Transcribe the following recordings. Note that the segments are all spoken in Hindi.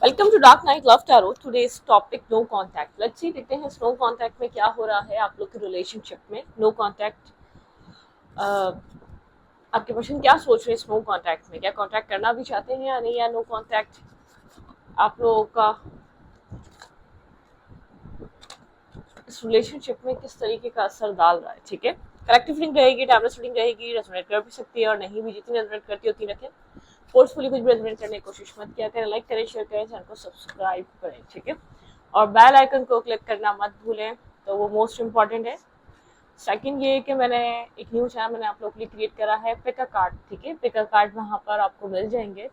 Welcome to dark night love tarot. Today's topic no contact. Let's see, देखते हैं नो कांटेक्ट में क्या हो रहा है आप लोग की रिलेशनशिप में। नो कांटेक्ट, आपके पर्सन क्या सोच रहे हैं नो कांटेक्ट में? क्या कांटेक्ट करना भी चाहते हैं या नहीं, या नो कांटेक्ट आप लोगों का इस रिलेशनशिप में किस तरीके का असर डाल रहा है? ठीक है, कलेक्टिव रीडिंग रहेगी, टैरोट रीडिंग रहेगी, रेजोनेट कर भी सकती है और नहीं भी। जितनी रेजोनेट करती है उतनी रखें। फोर्सफुली कुछ भी रेजोनेट करने की कोशिश मत किया करें। लाइक करें, शेयर करें, चैनल को सब्सक्राइब करें, ठीक है। और बेल आइकन को क्लिक करना मत भूलें, तो वो मोस्ट इम्पॉर्टेंट है। सेकंड ये कि मैंने एक न्यू चैनल मैंने आप लोग के लिए क्रिएट करा है, पिक अ कार्ड, ठीक है। पिक अ कार्ड वहाँ पर आपको मिल जाएंगे।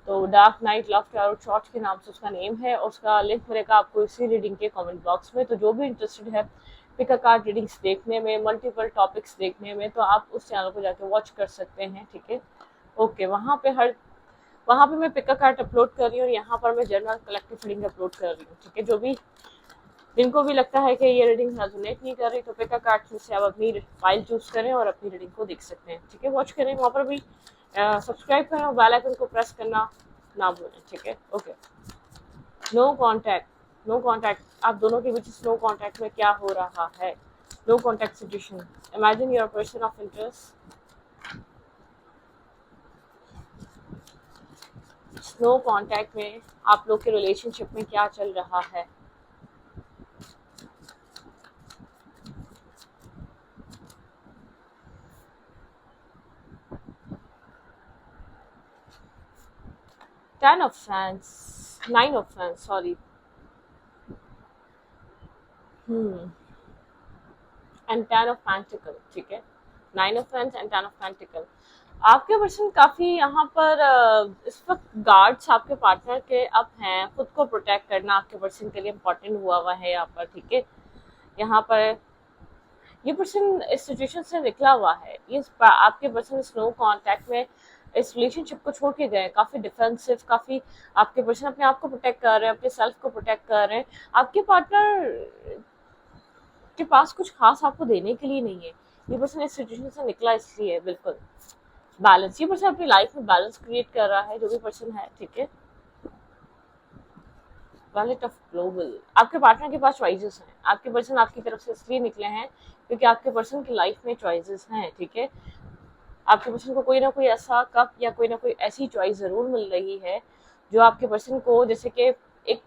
तो dark night love tarot short के नाम से उसका नेम है, और उसका लिंक मिलेगा आपको इसी रीडिंग के कमेंट बॉक्स में। तो जो भी इंटरेस्टेड है पिक अ कार्ड रीडिंग्स देखने में, मल्टीपल टॉपिक्स देखने में, तो आप उस चैनल को जाके वॉच कर सकते हैं, ठीक है। ओके, वहाँ पे मैं पिक अ कार्ड अपलोड कर रही हूँ और यहाँ पर मैं जनरल कलेक्टिव रीडिंग अपलोड कर रही हूँ, ठीक है। जो भी जिनको भी लगता है कि ये रीडिंग रेजोनेट नहीं कर रही, तो पिक अ कार्ड से आप अपनी फाइल चूज करें और अपनी रीडिंग को देख सकते हैं, ठीक है। वॉच करें, वहाँ पर भी सब्सक्राइब करें और बेल आइकन को प्रेस करना ना भूलें, ठीक है। Okay, no contact. No contact, आप दोनों के बीच नो कांटेक्ट में क्या हो रहा है? No contact situation. Imagine your person of interest. No contact में आप लोग के रिलेशनशिप में क्या चल रहा है? Ten of fans, nine of fans, sorry. And ten of pentacle, ठीक है। Nine of fans and ten of pentacle. आपके पर्सन काफी यहाँ पर इस वक्त गार्ड्स आपके पार्टनर के अप हैं। खुद को प्रोटेक्ट करना आपके पर्सन के लिए इम्पोर्टेंट हुआ है यहाँ पर, ठीक है। यहाँ पर ये पर्सन इस सिचुएशन से निकला हुआ है। आपके पर्सन इस नो कांटेक्ट में इस रिलेशनशिप को छोड़ के गए, काफी डिफेंसिव, काफी आपके पर्सन अपने आप को प्रोटेक्ट कर रहे हैं, अपने सेल्फ को प्रोटेक्ट कर रहे हैं। आपके पार्टनर के पास कुछ खास आपको देने के लिए नहीं है। ये पर्सन इस सिचुएशन से निकला इसलिए, बिल्कुल बैलेंस। ये पर्सन अपनी लाइफ में बैलेंस क्रिएट कर रहा है, जो भी पर्सन है, ठीक है। वैलेट ऑफ ग्लोबल, आपके पार्टनर के पास चॉइसेस हैं। आपके पर्सन आपकी तरफ से इसलिए निकले हैं क्योंकि आपके पर्सन की लाइफ में चॉइसेस हैं, ठीक है। आपके पर्सन को कोई ना कोई ऐसा कप या कोई ना कोई ऐसी चॉइस जरूर मिल रही है जो आपके पर्सन को जैसे कि एक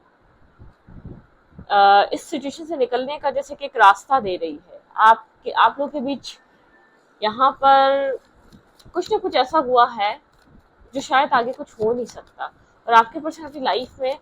इस सिचुएशन से निकलने का जैसे कि एक रास्ता दे रही है। आप लोग के बीच यहाँ पर कुछ ना कुछ ऐसा हुआ है जो शायद आगे कुछ हो नहीं सकता, और आपके पर्सन अपनी लाइफ में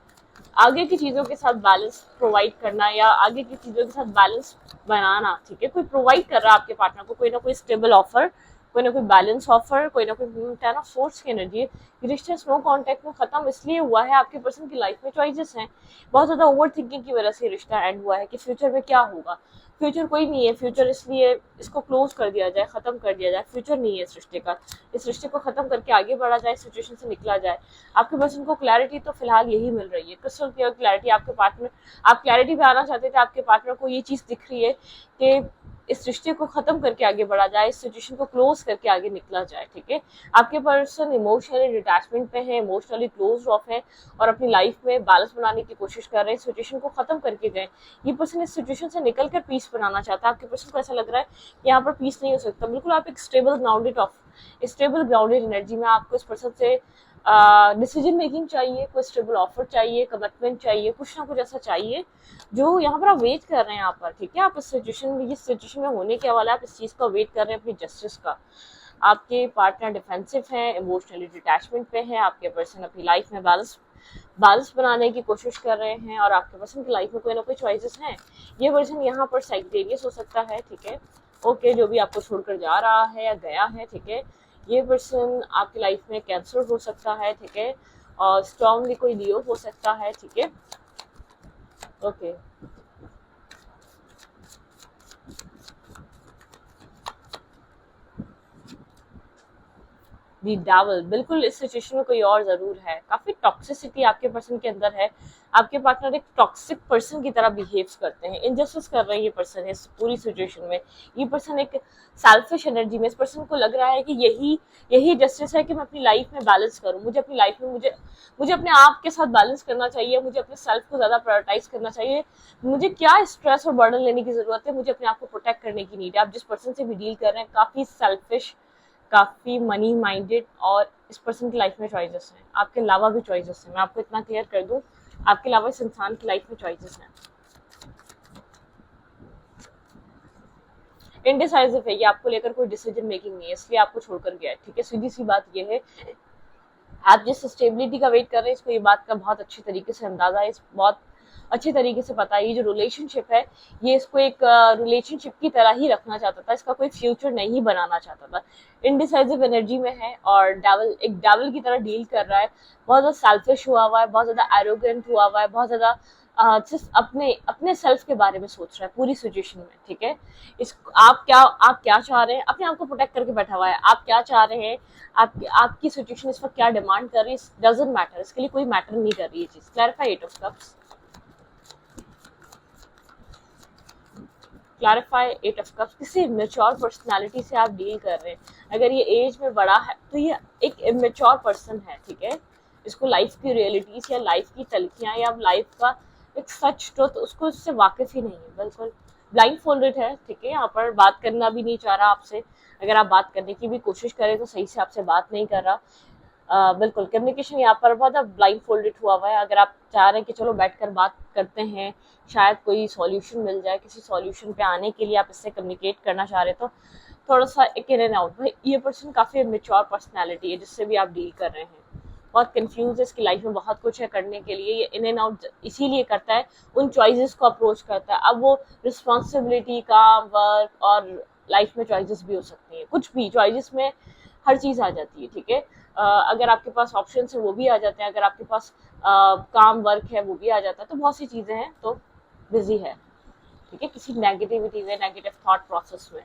आगे की चीजों के साथ बैलेंस प्रोवाइड करना या आगे की चीजों के साथ बैलेंस बनाना, ठीक है। कोई प्रोवाइड कर रहा है आपके पार्टनर को कोई ना कोई स्टेबल ऑफर, कोई ना कोई बैलेंस ऑफर, कोई ना कोई टेन ऑफ सोर्स की एनर्जी। रिश्ते नो कांटेक्ट में खत्म इसलिए हुआ है, आपके पर्सन की लाइफ में चॉइसेस हैं। बहुत ज्यादा ओवर थिंकिंग की वजह से रिश्ता एंड हुआ है कि फ्यूचर में क्या होगा। फ्यूचर कोई नहीं है, फ्यूचर इसलिए इसको क्लोज कर दिया जाए, खत्म कर दिया जाए। फ्यूचर नहीं है इस रिश्ते का, इस रिश्ते को खत्म करके आगे बढ़ा जाए, सिचुएशन से निकला जाए। आपके पर्सन को क्लैरिटी तो फिलहाल यही मिल रही है, क्रिस्टल क्लियर क्लैरिटी। आपके पार्टनर, आप क्लैरिटी पे आना चाहते थे, आपके पार्टनर को ये चीज दिख रही है कि इस रिश्ते को खत्म करके आगे बढ़ा जाए, इस सिचुएशन को क्लोज करके आगे निकला जाए, ठीक है। आपके पर्सन इमोशनली डिटैचमेंट पे है, इमोशनली क्लोज ऑफ है और अपनी लाइफ में बैलेंस बनाने की कोशिश कर रहे हैं, सिचुएशन को खत्म करके गए। ये पर्सन इस सिचुएशन से निकल कर पीस बनाना चाहता है। आपके पर्सन को ऐसा लग रहा है कि यहाँ पर पीस नहीं हो सकता। बिल्कुल आप एक स्टेबल ग्राउंडेड एनर्जी में आपको इस पर्सन से डिसीजन मेकिंग चाहिए, कोई स्टेबल ऑफर चाहिए, कमिटमेंट चाहिए, कुछ ना कुछ ऐसा चाहिए जो यहाँ पर आप वेट कर रहे हैं यहाँ पर, ठीक है। आप इस सिचुएशन में होने के वाला आप इस चीज का वेट कर रहे हैं, अपनी जस्टिस का। आपके पार्टनर डिफेंसिव है, इमोशनली डिटैचमेंट पे है। आपके पर्सन अपनी लाइफ में बैलेंस बनाने की कोशिश कर रहे हैं और आपके पर्सन की लाइफ में कोई ना कोई चॉइसेस हैं। ये पर्सन यहाँ पर साइक्टेरियस हो सकता है, ठीक है। ओके, जो भी आपको छोड़कर जा रहा है या गया है, ठीक है। ये पर्सन आपकी लाइफ में कैंसर हो सकता है, ठीक है। और स्ट्रॉन्गली कोई लियो हो सकता है, ठीक है। ओके, दी डेविल, बिल्कुल इस सिचुएशन में कोई और जरूर है। काफी टॉक्सिसिटी आपके पर्सन के अंदर है। आपके पार्टनर एक टॉक्सिक पर्सन की तरह बिहेव करते हैं, इनजस्टिस कर रहे हैं ये पर्सन इस पूरी सिचुएशन में। ये पर्सन एक सेल्फिश एनर्जी में, इस पर्सन को लग रहा है कि यही यही जस्टिस है कि मैं अपनी लाइफ में बैलेंस करूं। मुझे अपनी लाइफ में मुझे मुझे अपने आप के साथ बैलेंस करना चाहिए, मुझे अपने सेल्फ को ज्यादा प्रायोरिटाइज करना चाहिए। मुझे क्या स्ट्रेस और बर्डन लेने की जरूरत है, मुझे अपने आप को प्रोटेक्ट करने की नीड है। आप जिस पर्सन से भी डील कर रहे हैं काफी सेल्फिश, काफी मनी माइंडेड, और इस पर्सन की लाइफ में चॉइसेस हैं, आपके अलावा भी चॉइसेस हैं। मैं आपको इतना क्लियर कर दूं, आपके अलावा इस इंसान की लाइफ में चॉइसेस हैं। इनडिसाइसिव है, ये आपको लेकर कोई डिसीजन मेकिंग नहीं है, इसलिए आपको छोड़कर गया है। ठीक है, सीधी सी बात ये है, आप जिस स्टेबिलिटी का वेट कर रहे हैं इसको ये बात का बहुत अच्छी तरीके से अंदाजा है, इस बहुत अच्छे तरीके से पता है ये जो रिलेशनशिप है ये इसको एक रिलेशनशिप की तरह ही रखना चाहता था, इसका कोई फ्यूचर नहीं बनाना चाहता था। इनडिसाइसिव एनर्जी में है और डेविल की तरह डील कर रहा है। बहुत ज्यादा सेल्फिश हुआ है, बहुत ज्यादा एरोगेंट हुआ है, बहुत ज्यादा सिर्फ अपने अपने सेल्फ के बारे में सोच रहा है पूरी सिचुएशन में। ठीक है, इस आप क्या चाह रहे हैं, अपने आप को प्रोटेक्ट करके बैठा हुआ है। आप क्या चाह रहे हैं, आपकी सिचुएशन इस वक्त क्या डिमांड कर रही है, डजंट मैटर, इसके लिए कोई मैटर नहीं कर रही है चीज। Clarify eight of cups, clarify eight of cups. किसी इमेच्योर पर्सनालिटी से आप डील कर रहे हैं। अगर ये एज में बड़ा है तो ये एक इमेच्योर पर्सन है। ठीक है, इसको लाइफ की रियलिटीज या लाइफ की तलखियां या लाइफ का एक सच ट्रुथ उसको उससे वाकिफ ही नहीं है, बिल्कुल ब्लाइंड फोल्डेड है। ठीक है, यहाँ पर बात करना भी नहीं चाह रहा आपसे, अगर आप बात करने की भी कोशिश करें तो सही से आपसे बात नहीं कर रहा। बिल्कुल कम्युनिकेशन यहाँ पर बहुत ब्लाइंड फोल्डेड हुआ है। अगर आप चाह रहे हैं कि चलो बैठकर बात करते हैं, शायद कोई सॉल्यूशन मिल जाए, किसी सॉल्यूशन पे आने के लिए आप इससे कम्युनिकेट करना चाह रहे तो थोड़ा सा एक इन एंड आउट। भाई ये पर्सन काफी मेच्योर पर्सनैलिटी है जिससे भी आप डील कर रहे हैं, बहुत कंफ्यूज है, इसकी लाइफ में बहुत कुछ है करने के लिए। ये इन एंड आउट इसीलिए करता है, उन चॉइसेस को अप्रोच करता है। अब वो रिस्पॉन्सिबिलिटी का वर्क और लाइफ में चॉइसेस भी हो सकती है, कुछ भी चॉइसेस में हर चीज आ जाती है। ठीक है, अगर आपके पास ऑप्शन है वो भी आ जाते हैं, अगर आपके पास काम वर्क है वो भी आ जाता है, तो बहुत सी चीजें हैं तो बिजी है। ठीक है, किसी नेगेटिविटी में, नेगेटिव थॉट प्रोसेस में,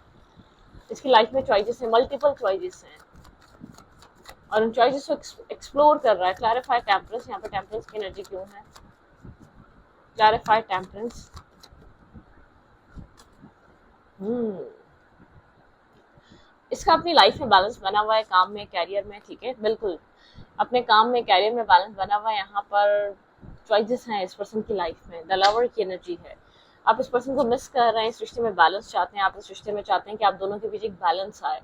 इसकी लाइफ में चॉइसेस है, मल्टीपल चॉइसेस हैं और उन चॉइसेस को एक्सप्लोर कर रहा है। क्लैरिफाई टेम्परेंस, यहाँ पे टेम्परेंस की एनर्जी क्यों है? क्लैरिफाई टेम्परेंस, इसका अपनी लाइफ में बैलेंस बना हुआ है, काम में, कैरियर में। ठीक है, बिल्कुल अपने काम में, कैरियर में बैलेंस बना हुआ है। यहाँ पर चॉइसेस हैं इस पर्सन की लाइफ में, द लवर की एनर्जी है। आप इस पर्सन को मिस कर रहे हैं, इस रिश्ते में बैलेंस चाहते हैं, आप इस रिश्ते में चाहते हैं कि आप दोनों के बीच एक बैलेंस आए।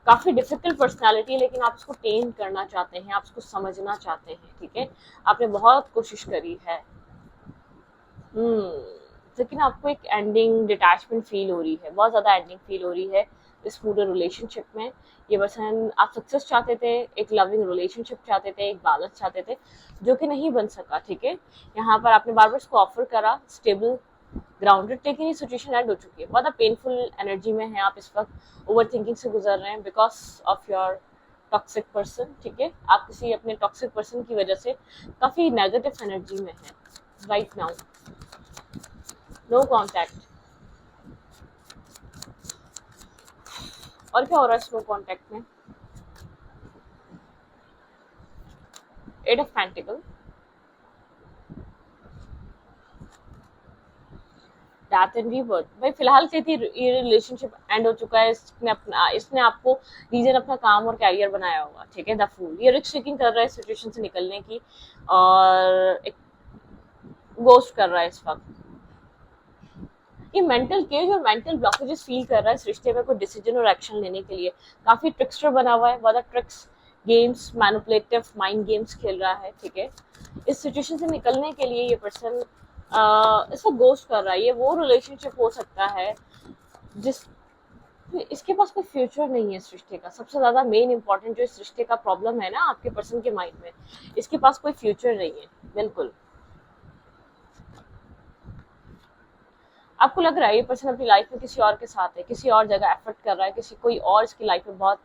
काफी डिफिकल्ट पर्सनालिटी है लेकिन आप उसको टेम करना चाहते हैं, आप उसको समझना चाहते हैं। ठीक है, आपने बहुत कोशिश करी है, लेकिन आपको एक एंडिंग डिटैचमेंट फील हो रही है, बहुत ज्यादा एंडिंग फील हो रही है इस पूरे रिलेशनशिप में। ये पर्सन आप सक्सेस चाहते थे, एक लविंग रिलेशनशिप चाहते थे, एक बैलेंस चाहते थे, जो कि नहीं बन सका। ठीक है, यहाँ पर आपने बार बार इसको ऑफर करा स्टेबल ग्राउंडेड, लेकिन ये सिचुएशन एंड हो चुकी है। बहुत पेनफुल एनर्जी में है आप इस वक्त, ओवर थिंकिंग से गुजर रहे हैं because of your toxic person. ठीक है, आप किसी अपने टॉक्सिक पर्सन की वजह से काफी नेगेटिव एनर्जी में है राइट नाउ। नो कॉन्टैक्ट, और क्या हो रहा है नो कॉन्टैक्ट में? Eight of pentacles, death and rebirth. भाई फिलहाल से थी ये रिलेशनशिप एंड हो चुका है, इसने आपको रीजन अपना काम और कैरियर बनाया होगा। ठीक है, द फूल, ये रिस्क टेकिंग कर रहा है सिचुएशन से निकलने की और एक गोस्ट कर रहा है इस वक्त। ये मेंटल केज और मेंटल ब्लॉकेजेस फील कर रहा है इस रिश्ते में कोई डिसीजन और एक्शन लेने के लिए। काफी ट्रिक्स्टर बना हुआ है, बहुत tricks, games, manipulative mind games खेल रहा है। ठीक है, इस सिचुएशन से निकलने के लिए ये पर्सन इसको गोस्ट कर रहा है। ये वो रिलेशनशिप हो सकता है जिस इसके पास कोई फ्यूचर नहीं है इस रिश्ते का। सबसे ज्यादा मेन इंपॉर्टेंट जो इस रिश्ते का प्रॉब्लम है ना आपके पर्सन के माइंड में, इसके पास कोई फ्यूचर नहीं है। बिल्कुल आपको लग रहा है ये पर्सन अपनी लाइफ में किसी और के साथ है, किसी और जगह एफर्ट कर रहा है, किसी कोई और इसकी लाइफ में बहुत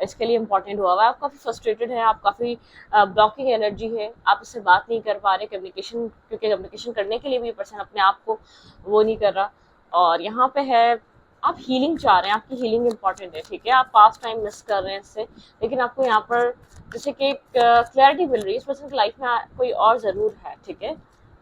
इसके लिए इंपॉर्टेंट हुआ हुआ है। आप काफी फ्रस्ट्रेटेड है, आप काफी ब्लॉकिंग एनर्जी है, आप इससे बात नहीं कर पा रहे कम्युनिकेशन, क्योंकि कम्युनिकेशन करने के लिए भी ये पर्सन अपने आप को वो नहीं कर रहा। और यहाँ पे है आप हीलिंग चाह रहे हैं, आपकी हीलिंग इंपॉर्टेंट है, ठीक है, आप पास्ट टाइम मिस कर रहे हैं इससे, लेकिन आपको यहाँ पर जैसे कि एक क्लैरिटी मिल रही है, इस पर्सन की लाइफ में कोई और ज़रूर है, ठीक है।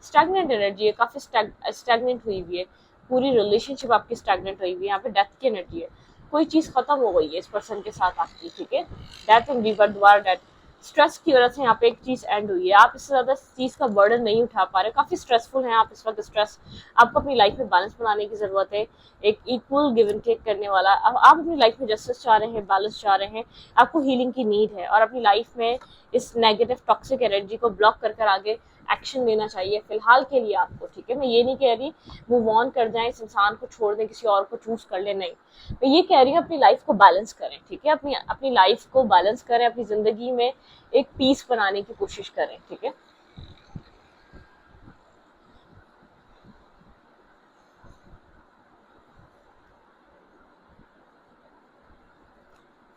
स्टैग्नेंट एनर्जी है, काफ़ी स्टैग्नेंट हुई हुई है, पूरी रिलेशनशिप आपकी स्टैग्नेंट हुई हुई है, यहाँ पे डेथ की एनर्जी है, कोई चीज़ खत्म हो गई है इस पर्सन के साथ आपकी, ठीक है। डेथ इन रिवर, दोबारा डेथ, स्ट्रेस की वजह से यहाँ पे एक चीज़ एंड हुई है, आप इससे ज़्यादा इस चीज़ का बर्डन नहीं उठा पा रहे, काफ़ी स्ट्रेसफुल हैं आप इस वक्त। स्ट्रेस आपको अपनी लाइफ में बैलेंस बनाने की ज़रूरत है, एक इक्वल गिव एंड टेक करने वाला। अब आप अपनी लाइफ में जस्टिस चाह रहे हैं, बैलेंस चाह रहे हैं, आपको हीलिंग की नीड है, और अपनी लाइफ में इस नेगेटिव टॉक्सिक एनर्जी को ब्लॉक कर आगे एक्शन लेना चाहिए फिलहाल के लिए आपको, ठीक है। मैं ये नहीं कह रही मूव ऑन कर जाएं, इस इंसान को छोड़ दें, किसी और को चूज कर ले, नहीं, मैं ये कह रही हूँ अपनी लाइफ को बैलेंस करें, ठीक है, अपनी अपनी लाइफ को बैलेंस करें, अपनी जिंदगी में एक पीस बनाने की कोशिश करें, ठीक है।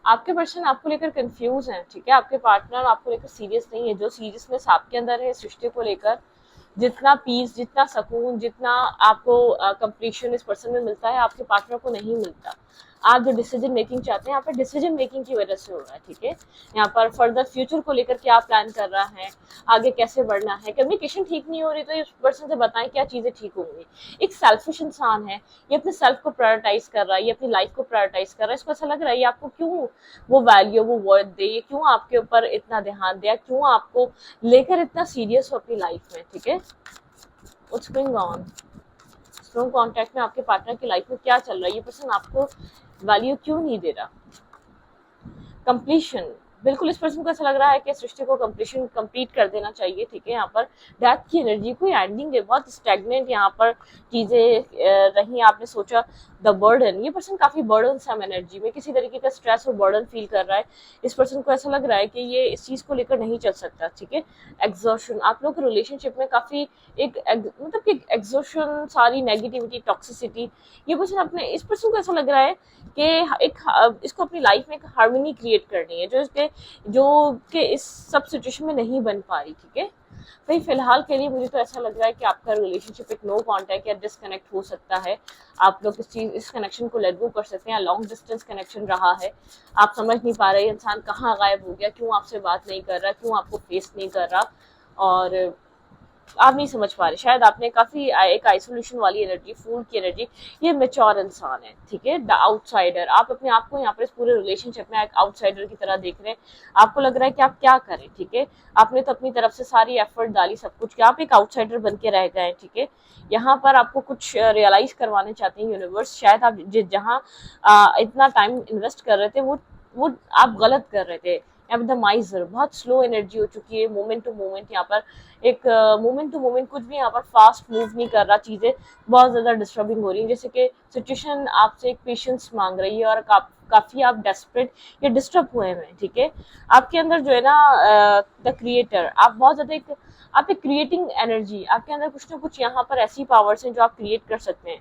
आपके पर्सन आपको लेकर कंफ्यूज हैं, ठीक है, आपके पार्टनर आपको लेकर सीरियस नहीं है, जो सीरियसनेस आपके अंदर है इस रिश्ते को लेकर, जितना पीस, जितना सुकून, जितना आपको कंप्लीशन इस पर्सन में मिलता है, आपके पार्टनर को नहीं मिलता। आप जो डिसीजन मेकिंग चाहते हैं यहाँ पर डिसीजन मेकिंग की वजह से हो रहा है, ठीक है। यहाँ पर फर्दर फ्यूचर को लेकर क्या प्लान कर रहा है, आगे कैसे बढ़ना है, कम्युनिकेशन ठीक नहीं हो रही तो इस पर्सन से बताएं क्या चीज़ें ठीक होंगी। एक सेल्फिश इंसान है, ये अपने सेल्फ को प्रायोरिटाइज कर रहा है, ये अपनी लाइफ को प्रायोरिटाइज कर रहा है, इसको ऐसा लग रहा है ये आपको क्यों वो वैल्यू, वो वर्थ दे, ये क्यों आपके ऊपर इतना ध्यान दिया, क्यों आपको लेकर इतना सीरियस हो अपनी लाइफ में, ठीक है। What's going on, strong contact में आपके पार्टनर की लाइफ में क्या चल रहा है, ये पर्सन आपको वैल्यू क्यों नहीं दे रहा। कंप्लीशन, बिल्कुल इस पर्सन को ऐसा लग रहा है कि इस रिश्ते को कंप्लीशन कंप्लीट कर देना चाहिए, ठीक है। यहाँ पर डेथ की एनर्जी, कोई एंडिंग है, बहुत स्टैग्नेंट यहाँ पर चीज़ें रही, आपने सोचा द बर्डन, ये पर्सन काफ़ी बर्डन सम एनर्जी में किसी तरीके का स्ट्रेस और बर्डन फील कर रहा है, इस पर्सन को ऐसा लग रहा है कि ये इस चीज़ को लेकर नहीं चल सकता, ठीक है। एग्जॉशन, आप लोग के रिलेशनशिप में काफ़ी मतलब कि एग्जॉशन, सारी नेगेटिविटी, टॉक्सिसिटी, ये पर्सन अपने, इस पर्सन को ऐसा लग रहा है कि एक इसको अपनी लाइफ में एक हार्मनी क्रिएट करनी है, जो कि इस सब सिचुएशन में नहीं बन पा रही, ठीक है। भाई फिलहाल के लिए मुझे तो ऐसा लग रहा है कि आपका रिलेशनशिप एक नो कांटेक्ट या डिसकनेक्ट हो सकता है, आप लोग इस कनेक्शन को लेट गो कर सकते हैं, लॉन्ग डिस्टेंस कनेक्शन रहा है, आप समझ नहीं पा रहे इंसान कहाँ गायब हो गया, क्यों आपसे बात नहीं कर रहा, क्यों आपको फेस नहीं कर रहा, और आप नहीं समझ पा रहे, शायद आपने काफी एक आइसोलेशन वाली एनर्जी, फूल की एनर्जी, ये मेच्योर इंसान है, ठीक है। द आउटसाइडर, आप अपने आप को यहाँ पर इस पूरे रिलेशनशिप में एक आउटसाइडर की तरह देख रहे हैं, आपको लग रहा है कि आप क्या करें, ठीक है। आपने तो अपनी तरफ से सारी एफर्ट डाली, सब कुछ किया, आप एक आउटसाइडर बन के रह गए, ठीक है। यहाँ पर आपको कुछ रियलाइज करवाने चाहते हैं यूनिवर्स, शायद आप जहाँ इतना टाइम इन्वेस्ट कर रहे थे वो आप गलत कर रहे थे। यहाँ द माइजर, बहुत स्लो एनर्जी हो चुकी है, मोमेंट टू मोमेंट, यहाँ पर एक मोमेंट टू मोमेंट कुछ भी यहाँ पर फास्ट मूव नहीं कर रहा, चीज़ें बहुत ज़्यादा डिस्टर्बिंग हो रही हैं, जैसे कि सिचुएशन आपसे एक पेशेंस मांग रही है, और काफ़ी आप डेस्परेट या डिस्टर्ब हुए हैं, ठीक है। आपके अंदर जो है ना द क्रिएटर, आप बहुत ज़्यादा आप एक क्रिएटिंग एनर्जी, आपके अंदर कुछ ना कुछ यहाँ पर ऐसी पावर्स हैं जो आप क्रिएट कर सकते हैं।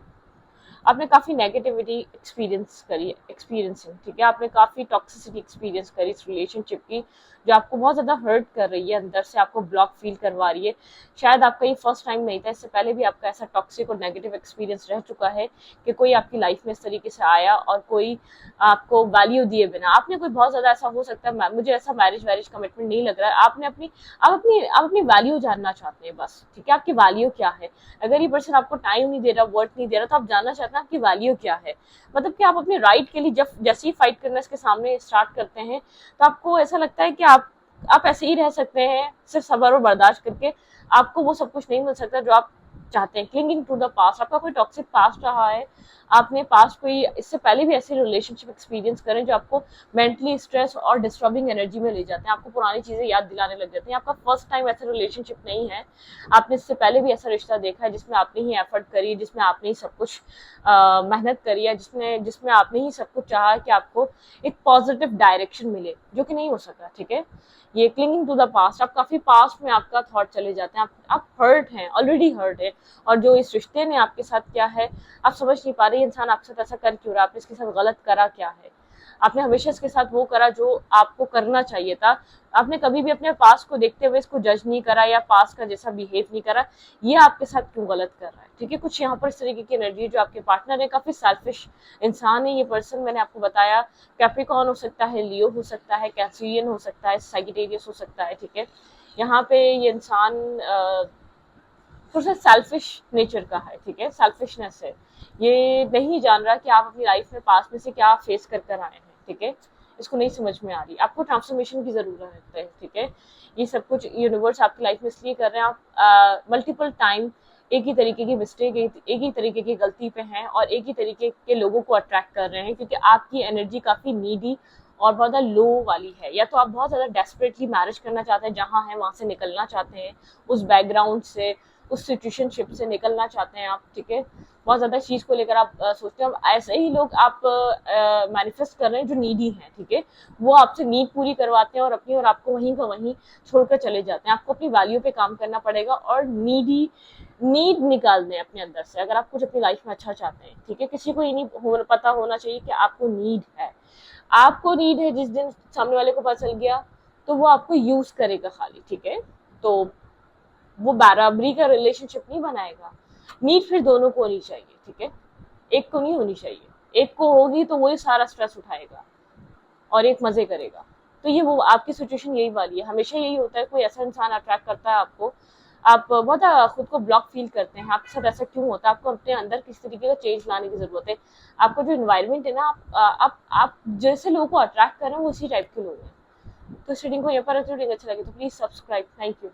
आपने काफ़ी नेगेटिविटी एक्सपीरियंसिंग, ठीक है, आपने काफ़ी टॉक्सिसिटी एक्सपीरियंस करी इस रिलेशनशिप की, जो आपको बहुत ज़्यादा हर्ट कर रही है, अंदर से आपको ब्लॉक फील करवा रही है। शायद आपका ये फर्स्ट टाइम नहीं था, इससे पहले भी आपका ऐसा टॉक्सिक और नेगेटिव एक्सपीरियंस रह चुका है कि कोई आपकी लाइफ में इस तरीके से आया और कोई आपको वैल्यू दिए बिना, आपने कोई बहुत ज़्यादा ऐसा हो सकता है, मुझे ऐसा मैरिज कमिटमेंट नहीं लग रहा है, आपने आप अपनी वैल्यू जानना चाहते हैं बस, ठीक है, आपकी वैल्यू क्या है। अगर ये पर्सन आपको टाइम नहीं दे रहा, वर्थ नहीं दे रहा, तो आप जानना चाहते हैं आपकी वैल्यू क्या है, मतलब कि आप अपने राइट के लिए जब जैसे ही फाइट करना इसके सामने स्टार्ट करते हैं, तो आपको ऐसा लगता है कि आप ऐसे ही रह सकते हैं सिर्फ सब्र और बर्दाश्त करके, आपको वो सब कुछ नहीं मिल सकता जो आप चाहते हैं। क्लिंगिंग टू द पास्ट, आपका कोई टॉक्सिक पास्ट रहा है, आपने पास्ट कोई इससे पहले भी ऐसे रिलेशनशिप एक्सपीरियंस करें जो आपको मेंटली स्ट्रेस और डिस्टर्बिंग एनर्जी में ले जाते हैं, आपको पुरानी चीजें याद दिलाने लग जाती हैं। आपका फर्स्ट टाइम ऐसा रिलेशनशिप नहीं है, आपने इससे पहले भी ऐसा रिश्ता देखा है जिसमें आपने ही एफर्ट करी, जिसमें आपने ही सब कुछ मेहनत करी है, जिसमें आपने ही सब कुछ चाहा कि आपको एक पॉजिटिव डायरेक्शन मिले, जो कि नहीं हो सका, ठीक है। ये क्लिंगिंग टू द पास्ट, आप काफी पास्ट में आपका थॉट चले जाते हैं, आप हर्ट हैं, ऑलरेडी हर्ट है, और जो इस रिश्ते ने आपके साथ किया है आप समझ नहीं पा रहे, इंसान आपके साथ ऐसा कर क्यों रहा है, आपने इसके साथ गलत करा क्या है। आपने हमेशा इसके साथ वो करा जो आपको करना चाहिए था, आपने कभी भी अपने पास को देखते हुए इसको जज नहीं करा या पास का जैसा बिहेव नहीं करा, ये आपके साथ क्यों गलत कर रहा है। ठीक है, कुछ यहाँ पर इस तरीके की एनर्जी जो आपके पार्टनर है, काफी सेल्फिश इंसान है ये पर्सन। मैंने आपको बताया कैप्रिकॉर्न हो सकता है, लियो हो सकता है, कैंसरियन हो सकता है, सैजिटेरियस हो सकता है। ठीक है, यहाँ पे ये इंसान थोड़ा सा सेल्फिश नेचर का है। ठीक है, सेल्फिशनेस है, ये नहीं जान रहा कि आप अपनी लाइफ में पास में से क्या फेस कर कर आए हैं। ठीक है, इसको नहीं समझ में आ रही, आपको ट्रांसफॉर्मेशन की जरूरत है। ठीक है, ये सब कुछ यूनिवर्स आपकी लाइफ में इसलिए कर रहे हैं, आप मल्टीपल टाइम एक ही तरीके की मिस्टेक, एक ही तरीके की गलती पे हैं और एक ही तरीके के लोगों को अट्रैक्ट कर रहे हैं, क्योंकि आपकी एनर्जी काफी नीडी और बहुत ज़्यादा लो वाली है। या तो आप बहुत ज़्यादा डेस्परेटली मैरिज करना चाहते हैं, जहाँ है वहाँ से निकलना चाहते हैं, उस बैकग्राउंड से, उस सिचुएशनशिप से निकलना चाहते हैं आप। ठीक है, बहुत ज़्यादा चीज़ को लेकर आप सोचते हैं। ऐसे ही लोग आप मैनिफेस्ट कर रहे हैं जो नीडी हैं। ठीक है, वो आपसे नीड पूरी करवाते हैं और अपनी और आपको वहीं का वहीं छोड़कर चले जाते हैं। आपको अपनी वैल्यू पे काम करना पड़ेगा और नीड निकाल दें अपने अंदर से, अगर आप कुछ अपनी लाइफ में अच्छा चाहते हैं। ठीक है, किसी को ये नहीं पता होना चाहिए कि आपको नीड है। आपको नीड है, जिस दिन सामने वाले को पता चल गया तो वो आपको यूज करेगा खाली। ठीक है, तो वो बराबरी का रिलेशनशिप नहीं बनाएगा। नीड फिर दोनों को होनी चाहिए। ठीक है, एक को नहीं होनी चाहिए। एक को होगी तो वही सारा स्ट्रेस उठाएगा और एक मजे करेगा। तो ये वो आपकी सिचुएशन यही वाली है। हमेशा यही होता है, कोई ऐसा इंसान अट्रैक्ट करता है आपको, आप बहुत खुद को ब्लॉक फील करते हैं। आपके साथ ऐसा क्यों होता है? आपको अपने अंदर किस तरीके का चेंज लाने की जरूरत है। आपका जो इन्वायरमेंट है ना, आप जैसे लोगों को अट्रैक्ट कर रहे हैं वो उसी टाइप के लोग हैं। तो इस रीडिंग को यहाँ पर रीडिंग अच्छा लगे तो प्लीज सब्सक्राइब। Thank you.